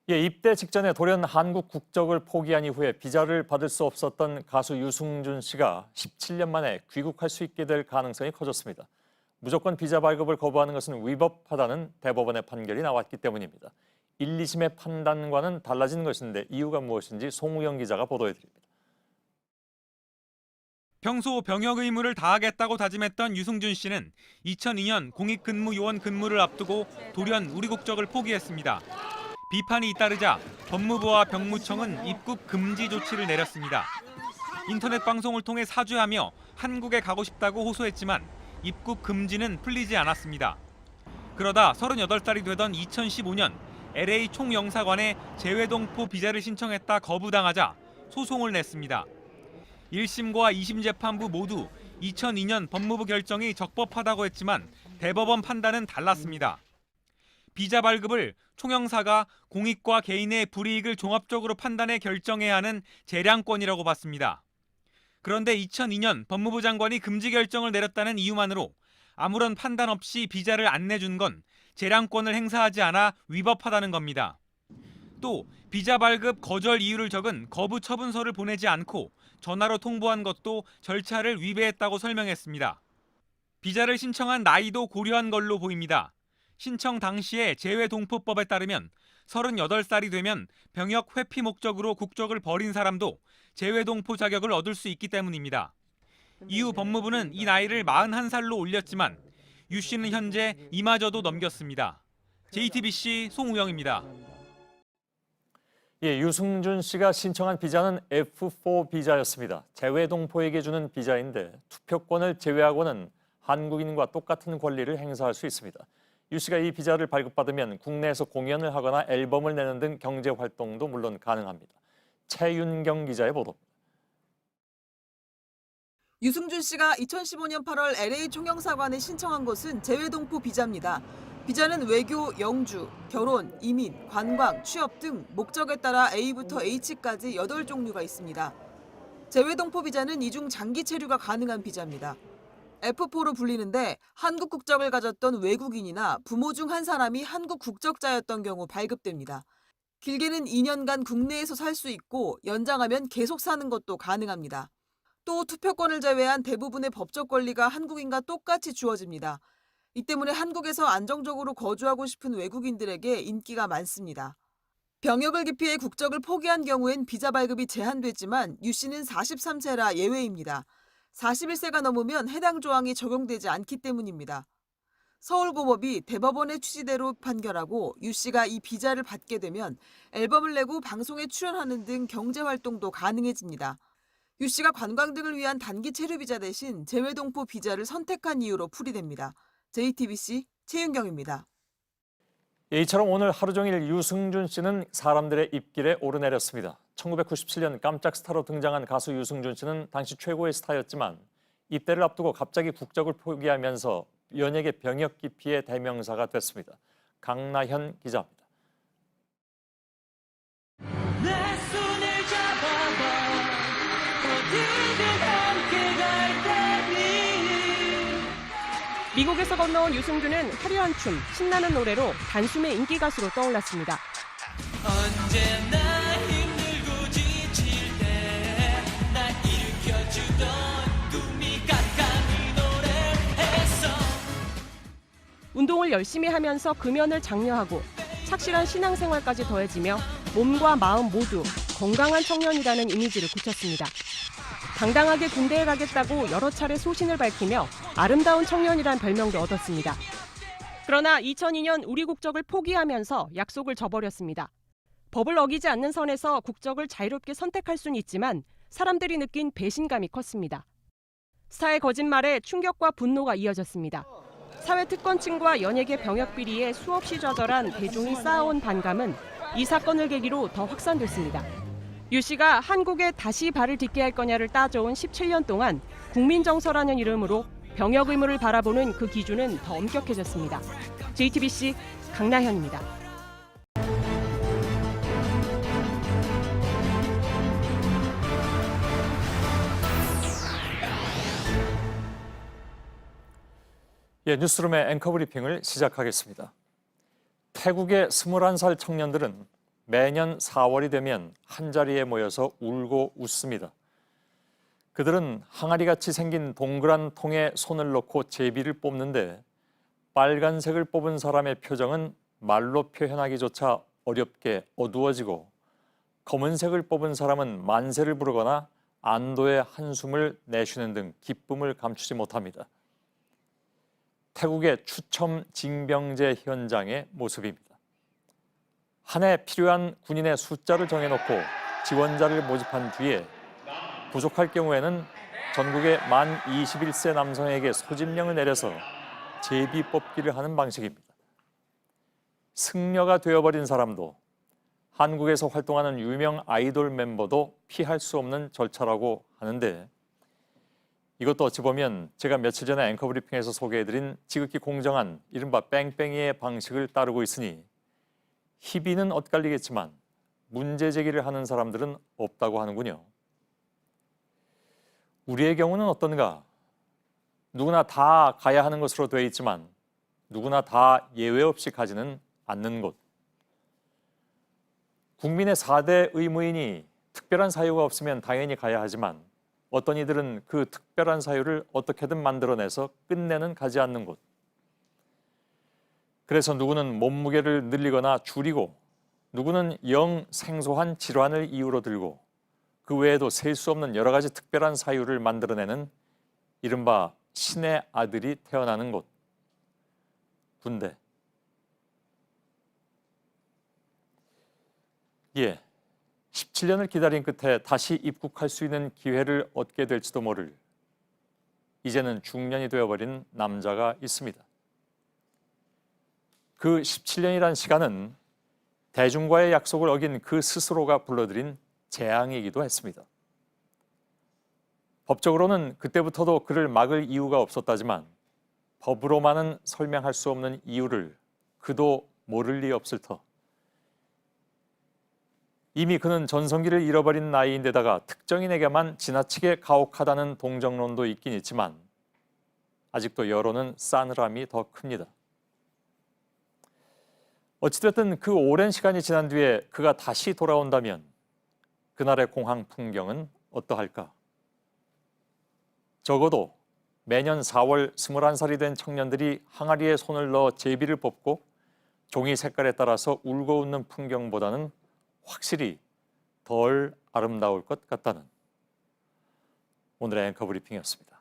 예, 입대 직전에 돌연 한국 국적을 포기한 이후에 비자를 받을 수 없었던 가수 유승준 씨가 17년 만에 귀국할 수 있게 될 가능성이 커졌습니다. 무조건 비자 발급을 거부하는 것은 위법하다는 대법원의 판결이 나왔기 때문입니다. 1, 2심의 판단과는 달라진 것인데 이유가 무엇인지 송우영 기자가 보도해드립니다. 평소 병역 의무를 다하겠다고 다짐했던 유승준 씨는 2002년 공익근무요원 근무를 앞두고 돌연 우리 국적을 포기했습니다. 비판이 잇따르자 법무부와 병무청은 입국 금지 조치를 내렸습니다. 인터넷 방송을 통해 사죄하며 한국에 가고 싶다고 호소했지만 입국 금지는 풀리지 않았습니다. 그러다 38살이 되던 2015년 LA 총영사관에 재외동포 비자를 신청했다 거부당하자 소송을 냈습니다. 1심과 2심 재판부 모두 2002년 법무부 결정이 적법하다고 했지만 대법원 판단은 달랐습니다. 비자 발급을 총영사가 공익과 개인의 불이익을 종합적으로 판단해 결정해야 하는 재량권이라고 봤습니다. 그런데 2002년 법무부 장관이 금지 결정을 내렸다는 이유만으로 아무런 판단 없이 비자를 안 내준 건 재량권을 행사하지 않아 위법하다는 겁니다. 또 비자 발급 거절 이유를 적은 거부 처분서를 보내지 않고 전화로 통보한 것도 절차를 위배했다고 설명했습니다. 비자를 신청한 나이도 고려한 걸로 보입니다. 신청 당시에 재외동포법에 따르면 38살이 되면 병역 회피 목적으로 국적을 버린 사람도 재외동포 자격을 얻을 수 있기 때문입니다. 이후 법무부는 이 나이를 41살로 올렸지만 유 씨는 현재 이마저도 넘겼습니다. JTBC 송우영입니다. 예, 유승준 씨가 신청한 비자는 F4 비자였습니다. 재외동포에게 주는 비자인데 투표권을 제외하고는 한국인과 똑같은 권리를 행사할 수 있습니다. 유 씨가 이 비자를 발급받으면 국내에서 공연을 하거나 앨범을 내는 등 경제 활동도 물론 가능합니다. 최윤경 기자의 보도입니다. 유승준 씨가 2015년 8월 LA 총영사관에 신청한 것은 재외동포 비자입니다. 비자는 외교, 영주, 결혼, 이민, 관광, 취업 등 목적에 따라 A부터 H까지 8종류가 있습니다. 재외동포 비자는 이 중 장기 체류가 가능한 비자입니다. F4로 불리는데 한국 국적을 가졌던 외국인이나 부모 중 한 사람이 한국 국적자였던 경우 발급됩니다. 길게는 2년간 국내에서 살 수 있고 연장하면 계속 사는 것도 가능합니다. 또 투표권을 제외한 대부분의 법적 권리가 한국인과 똑같이 주어집니다. 이 때문에 한국에서 안정적으로 거주하고 싶은 외국인들에게 인기가 많습니다. 병역을 기피해 국적을 포기한 경우엔 비자 발급이 제한되지만 유 씨는 43세라 예외입니다. 41세가 넘으면 해당 조항이 적용되지 않기 때문입니다. 서울고법이 대법원의 취지대로 판결하고 유 씨가 이 비자를 받게 되면 앨범을 내고 방송에 출연하는 등 경제활동도 가능해집니다. 유 씨가 관광 등을 위한 단기 체류 비자 대신 재외동포 비자를 선택한 이유로 풀이됩니다. JTBC 최윤경입니다. 이처럼 오늘 하루 종일 유승준 씨는 사람들의 입길에 오르내렸습니다. 1997년 깜짝 스타로 등장한 가수 유승준 씨는 당시 최고의 스타였지만 입대를 앞두고 갑자기 국적을 포기하면서 연예계 병역 기피의 대명사가 됐습니다. 강나현 기자입니다. 내 손을 잡아봐 어디든 함께 갈 테니. 미국에서 건너온 유승준은 화려한 춤, 신나는 노래로 단숨에 인기 가수로 떠올랐습니다. 언제나 힘들고 지칠 때 날 일으켜주던 꿈이 깜깜이 노래했어. 운동을 열심히 하면서 금연을 장려하고 착실한 신앙생활까지 더해지며 몸과 마음 모두 건강한 청년이라는 이미지를 굳혔습니다. 당당하게 군대에 가겠다고 여러 차례 소신을 밝히며 아름다운 청년이란 별명도 얻었습니다. 그러나 2002년 우리 국적을 포기하면서 약속을 저버렸습니다. 법을 어기지 않는 선에서 국적을 자유롭게 선택할 수는 있지만 사람들이 느낀 배신감이 컸습니다. 스타의 거짓말에 충격과 분노가 이어졌습니다. 사회 특권층과 연예계 병역 비리에 수없이 좌절한 대중이 쌓아온 반감은 이 사건을 계기로 더 확산됐습니다. 유 씨가 한국에 다시 발을 딛게 할 거냐를 따져온 17년 동안 국민정서라는 이름으로 병역 의무를 바라보는 그 기준은 더 엄격해졌습니다. JTBC 강나현입니다. 예, 뉴스룸의 앵커 브리핑을 시작하겠습니다. 태국의 21살 청년들은 매년 4월이 되면 한자리에 모여서 울고 웃습니다. 그들은 항아리같이 생긴 동그란 통에 손을 넣고 제비를 뽑는데 빨간색을 뽑은 사람의 표정은 말로 표현하기조차 어렵게 어두워지고 검은색을 뽑은 사람은 만세를 부르거나 안도의 한숨을 내쉬는 등 기쁨을 감추지 못합니다. 태국의 추첨 징병제 현장의 모습입니다. 한 해 필요한 군인의 숫자를 정해놓고 지원자를 모집한 뒤에 부족할 경우에는 전국의 만 21세 남성에게 소집령을 내려서 제비 뽑기를 하는 방식입니다. 승려가 되어버린 사람도 한국에서 활동하는 유명 아이돌 멤버도 피할 수 없는 절차라고 하는데 이것도 어찌 보면 제가 며칠 전에 앵커 브리핑에서 소개해드린 지극히 공정한 이른바 뺑뺑이의 방식을 따르고 있으니 희비는 엇갈리겠지만 문제 제기를 하는 사람들은 없다고 하는군요. 우리의 경우는 어떤가? 누구나 다 가야 하는 것으로 되어 있지만 누구나 다 예외 없이 가지는 않는 곳. 국민의 4대 의무인이 특별한 사유가 없으면 당연히 가야 하지만 어떤 이들은 그 특별한 사유를 어떻게든 만들어내서 끝내는 가지 않는 곳. 그래서 누구는 몸무게를 늘리거나 줄이고 누구는 영 생소한 질환을 이유로 들고 그 외에도 셀 수 없는 여러 가지 특별한 사유를 만들어내는 이른바 신의 아들이 태어나는 곳. 군대. 예, 17년을 기다린 끝에 다시 입국할 수 있는 기회를 얻게 될지도 모를 이제는 중년이 되어버린 남자가 있습니다. 그 17년이란 시간은 대중과의 약속을 어긴 그 스스로가 불러들인 재앙이기도 했습니다. 법적으로는 그때부터도 그를 막을 이유가 없었다지만 법으로만은 설명할 수 없는 이유를 그도 모를 리 없을 터. 이미 그는 전성기를 잃어버린 나이인데다가 특정인에게만 지나치게 가혹하다는 동정론도 있긴 있지만 아직도 여론은 싸늘함이 더 큽니다. 어찌됐든 그 오랜 시간이 지난 뒤에 그가 다시 돌아온다면 그날의 공항 풍경은 어떠할까? 적어도 매년 4월 21살이 된 청년들이 항아리에 손을 넣어 제비를 뽑고 종이 색깔에 따라서 울고 웃는 풍경보다는 확실히 덜 아름다울 것 같다는 오늘의 앵커 브리핑이었습니다.